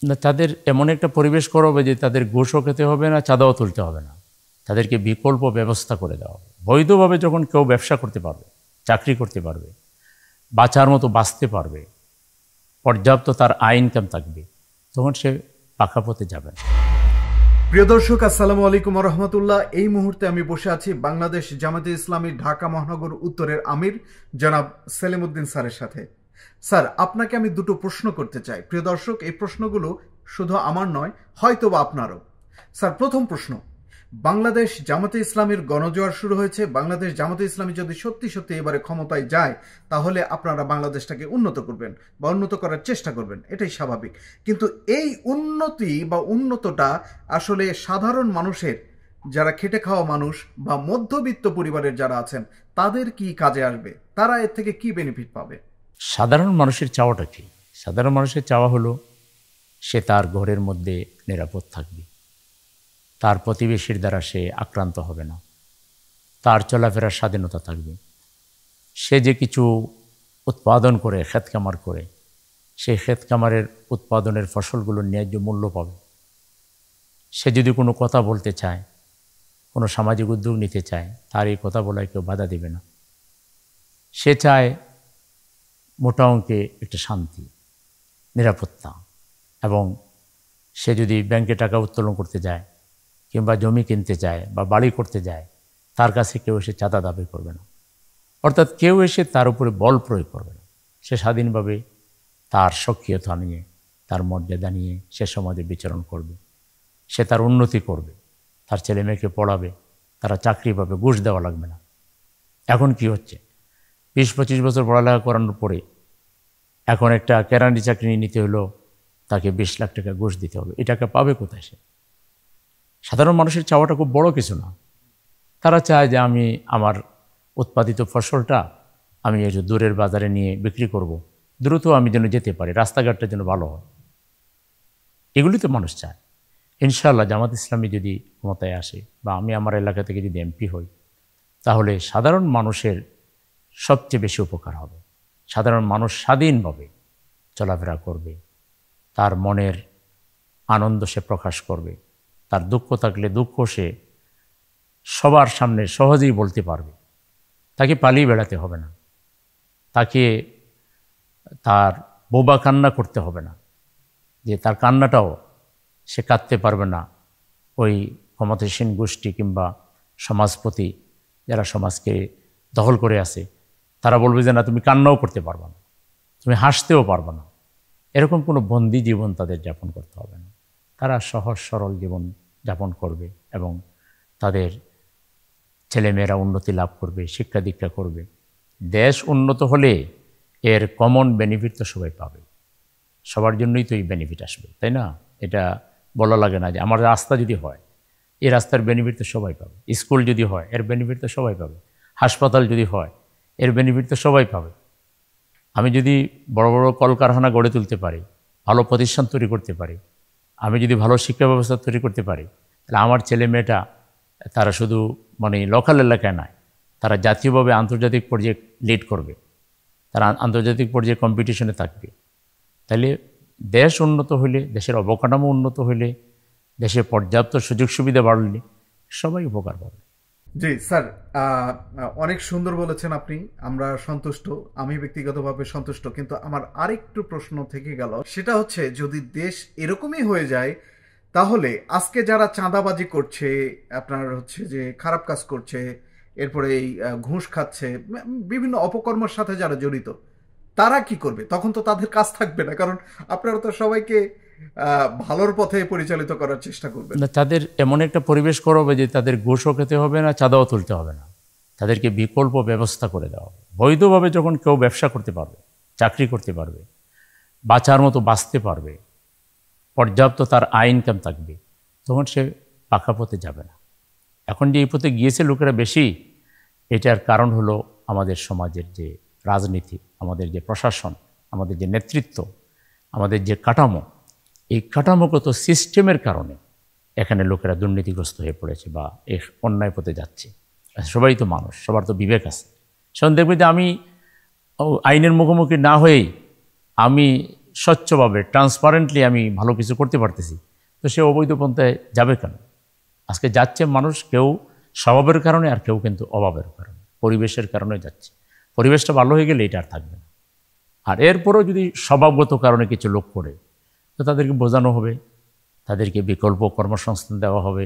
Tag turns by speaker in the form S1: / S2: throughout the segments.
S1: না, তাদের এমন একটা পরিবেশ করাবে যে তাদের ঘুষও খেতে হবে না, চাঁদাও তুলতে হবে না, তাদেরকে বিকল্প ব্যবস্থা করে দেওয়া হবে। বৈধভাবে যখন কেউ ব্যবসা করতে পারবে, চাকরি করতে পারবে, বাঁচার মতো বাঁচতে পারবে, পর্যাপ্ত তার আয় ইনকাম থাকবে, তখন সে পাকা পথে যাবে না।
S2: প্রিয় দর্শক, আসসালামু আলাইকুম রহমতুল্লাহ। এই মুহূর্তে আমি বসে আছি বাংলাদেশ জামাতে ইসলামী ঢাকা মহানগর উত্তরের আমির জনাব সেলিম উদ্দিন স্যারের সাথে। স্যার, আপনাকে আমি দুটো প্রশ্ন করতে চাই। প্রিয় দর্শক, এই প্রশ্নগুলো শুধু আমার নয়, হয়তোবা আপনারও। স্যার, প্রথম প্রশ্ন, বাংলাদেশ জামাতে ইসলামীর গণজোয়ার শুরু হয়েছে। বাংলাদেশ জামাতে ইসলামী যদি সত্যি সত্যি এবারে ক্ষমতায় যায়, তাহলে আপনারা বাংলাদেশটাকে উন্নত করবেন বা উন্নত করার চেষ্টা করবেন, এটাই স্বাভাবিক। কিন্তু এই উন্নতি বা উন্নতটা আসলে সাধারণ মানুষের, যারা খেটে খাওয়া মানুষ বা মধ্যবিত্ত পরিবারের যারা আছেন, তাদের কি কাজে আসবে? তারা এর থেকে কি বেনিফিট পাবে?
S1: সাধারণ মানুষের চাওয়াটা কি? সাধারণ মানুষের চাওয়া হলো সে তার ঘরের মধ্যে নিরাপদ থাকবে, তার প্রতিবেশীর দ্বারা সে আক্রান্ত হবে না, তার চলাফেরার স্বাধীনতা থাকবে, সে যে কিছু উৎপাদন করে, ক্ষেত খামার করে, সেই ক্ষেত খামারের উৎপাদনের ফসলগুলোর ন্যায্য মূল্য পাবে। সে যদি কোনো কথা বলতে চায়, কোনো সামাজিক উদ্যোগ নিতে চায়, তার এই কথা বলায় কেউ বাধা দেবে না। সে চায় মোটা অঙ্কে একটা শান্তি, নিরাপত্তা, এবং সে যদি ব্যাংকে টাকা উত্তোলন করতে যায় কিংবা জমি কিনতে চায় বা বাড়ি করতে যায়, তার কাছে কেউ এসে চাঁদা দাবি করবে না, অর্থাৎ কেউ এসে তার উপরে বল প্রয়োগ করবে না। সে স্বাধীনভাবে তার সক্রিয়তা নিয়ে, তার মর্যাদা নিয়ে সে সমাজে বিচরণ করবে, সে তার উন্নতি করবে, তার ছেলে মেয়েকে পড়াবে, তারা চাকরি পাবে, ঘুষ দেওয়া লাগবে না। এখন কি হচ্ছে, 20-25 বছর পড়ালেখা করানোর পরে এখন একটা কেরানি চাকরি নিতে হলো তাকে 20 লাখ টাকা ঘুষ দিতে হবে। এই টাকা পাবে কোথায় সে? সাধারণ মানুষের চাওয়াটা খুব বড় কিছু না। তারা চায় যে আমি আমার উৎপাদিত ফসলটা আমি একটু দূরের বাজারে নিয়ে বিক্রি করব, দ্রুত আমি যেন যেতে পারি, রাস্তাঘাটটা যেন ভালো হয়। এগুলি তো মানুষ চায়। ইনশাআল্লাহ জামাত ইসলামী যদি ক্ষমতায় আসে বা আমি আমার এলাকা থেকে যদি এমপি হই, তাহলে সাধারণ মানুষের সবচেয়ে বেশি উপকার হবে। সাধারণ মানুষ স্বাধীনভাবে চলাফেরা করবে, তার মনের আনন্দ সে প্রকাশ করবে, তার দুঃখ থাকলে দুঃখ সে সবার সামনে সহজেই বলতে পারবে। তাকে পালিয়ে বেড়াতে হবে না, তাকে তার বোবা কান্না করতে হবে না, যে তার কান্নাটাও সে কাঁদতে পারবে না ওই ক্ষমতাসীন গোষ্ঠী কিংবা সমাজপতি যারা সমাজকে দখল করে আছে, তারা বলবে যে না, তুমি কান্নাও করতে পারবে না, তুমি হাসতেও পারবে না। এরকম কোনো বন্দি জীবন তাদের যাপন করতে হবে না। তারা সহজ সরল জীবন যাপন করবে এবং তাদের ছেলেমেয়েরা উন্নতি লাভ করবে, শিক্ষা দীক্ষা করবে। দেশ উন্নত হলে এর কমন বেনিফিট তো সবাই পাবে, সবার জন্যই তো এই বেনিফিট আসবে, তাই না? এটা বলা লাগে না যে আমার রাস্তা যদি হয়, এই রাস্তার বেনিফিট তো সবাই পাবে। স্কুল যদি হয়, এর বেনিফিট তো সবাই পাবে। হাসপাতাল যদি হয়, এর বেনিফিট তো সবাই পাবে। আমি যদি বড় বড় কলকারখানা গড়ে তুলতে পারি, ভালো প্রতিষ্ঠান তৈরি করতে পারি, আমি যদি ভালো শিক্ষা ব্যবস্থা তৈরি করতে পারি, তাহলে আমার ছেলে মেয়েটা তারা শুধু লোকাল এলাকায় নয়, তারা জাতীয়ভাবে আন্তর্জাতিক পর্যায়ে লিড করবে, তারা আন্তর্জাতিক পর্যায়ে কম্পিটিশনে থাকবে। তাহলে দেশ উন্নত হলে, দেশের অবকাঠামো উন্নত হলে, দেশে পর্যাপ্ত সুযোগ সুবিধা বাড়লে সবাই উপকার পাবে।
S2: জি স্যার, অনেক সুন্দর বলেছেন আপনি, আমরা সন্তুষ্ট, আমি ব্যক্তিগতভাবে সন্তুষ্ট। কিন্তু আমার আরেকটু প্রশ্ন থেকে গেল, সেটা হচ্ছে যদি দেশ এরকমই হয়ে যায়, তাহলে আজকে যারা চাঁদাবাজি করছে, আপনার হচ্ছে যে খারাপ কাজ করছে, এরপরে এই ঘুষ খাচ্ছে, বিভিন্ন অপকর্মের সাথে যারা জড়িত, তারা কি করবে? তখন তো তাদের কাজ থাকবে না, কারণ আপনারা তো সবাইকে ভালোর পথে পরিচালিত করার চেষ্টা করবেন।
S1: না, তাদের এমন একটা পরিবেশ করাবে যে তাদের ঘুষও খেতে হবে না, চাঁদাও তুলতে হবে না, তাদেরকে বিকল্প ব্যবস্থা করে দেওয়া হবে। বৈধভাবে যখন কেউ ব্যবসা করতে পারবে, চাকরি করতে পারবে, বাঁচার মতো বাঁচতে পারবে, পর্যাপ্ত তার আয় ইনকাম থাকবে, তখন সে পাকা পথে যাবে না। এখন যে এই পথে গিয়েছে লোকেরা বেশি, এটার কারণ হলো আমাদের সমাজের যে রাজনীতি, আমাদের যে প্রশাসন, আমাদের যে নেতৃত্ব, আমাদের যে কাঠামো, এই কাঠামোগত সিস্টেমের কারণে এখানে লোকেরা দুর্নীতিগ্রস্ত হয়ে পড়েছে বা এই অন্যায় পথে যাচ্ছে। সবাই তো মানুষ, সবার তো বিবেক আছে। সেখানে দেখবে যে আমি আইনের মুখোমুখি না হয়েই আমি স্বচ্ছভাবে ট্রান্সপারেন্টলি আমি ভালো কিছু করতে পারতেছি, তো সে অবৈধ পন্থায় যাবে কেন? আজকে যাচ্ছে মানুষ কেউ স্বভাবের কারণে, আর কেউ কিন্তু অভাবের কারণে, পরিবেশের কারণে যাচ্ছে। পরিবেশটা ভালো হয়ে গেলে এটা আর থাকবে না। আর এরপরও যদি স্বভাবগত কারণে কিছু লোক করে, তো তাদেরকে বোঝানো হবে, তাদেরকে বিকল্প কর্মসংস্থান দেওয়া হবে।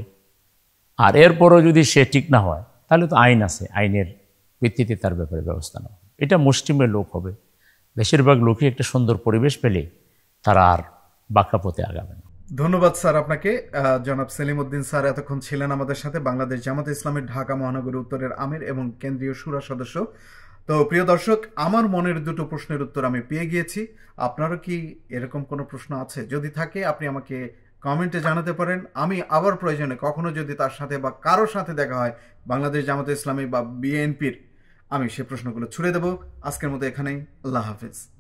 S1: আর এরপরও যদি সে ঠিক না হয়, তাহলে তো আইন আছে, আইনের ভিত্তিতে তার ব্যাপারে ব্যবস্থা নেওয়া হবে। এটা মুষ্টিমেয় লোক হবে। বেশিরভাগ লোকই একটা সুন্দর পরিবেশ পেলে তারা আর বাঁকা পথে আগাবে না।
S2: ধন্যবাদ স্যার আপনাকে। জনাব সেলিমউদ্দিন স্যার এতক্ষণ ছিলেন আমাদের সাথে, বাংলাদেশ জামাতে ইসলামীর ঢাকা মহানগর উত্তরের আমির এবং কেন্দ্রীয় শুরা সদস্য। তো প্রিয় দর্শক, আমার মনের দুটো প্রশ্নের উত্তর আমি পেয়ে গিয়েছি। আপনারও কি এরকম কোনো প্রশ্ন আছে? যদি থাকে আপনি আমাকে কমেন্টে জানাতে পারেন। আমি আবার প্রয়োজনে কখনো যদি তার সাথে বা কারোর সাথে দেখা হয় বাংলাদেশ জামাতে ইসলামী বা বিএনপির, আমি সে প্রশ্নগুলো ছুড়ে দেব। আজকের মতো এখানেই। আল্লাহ হাফেজ।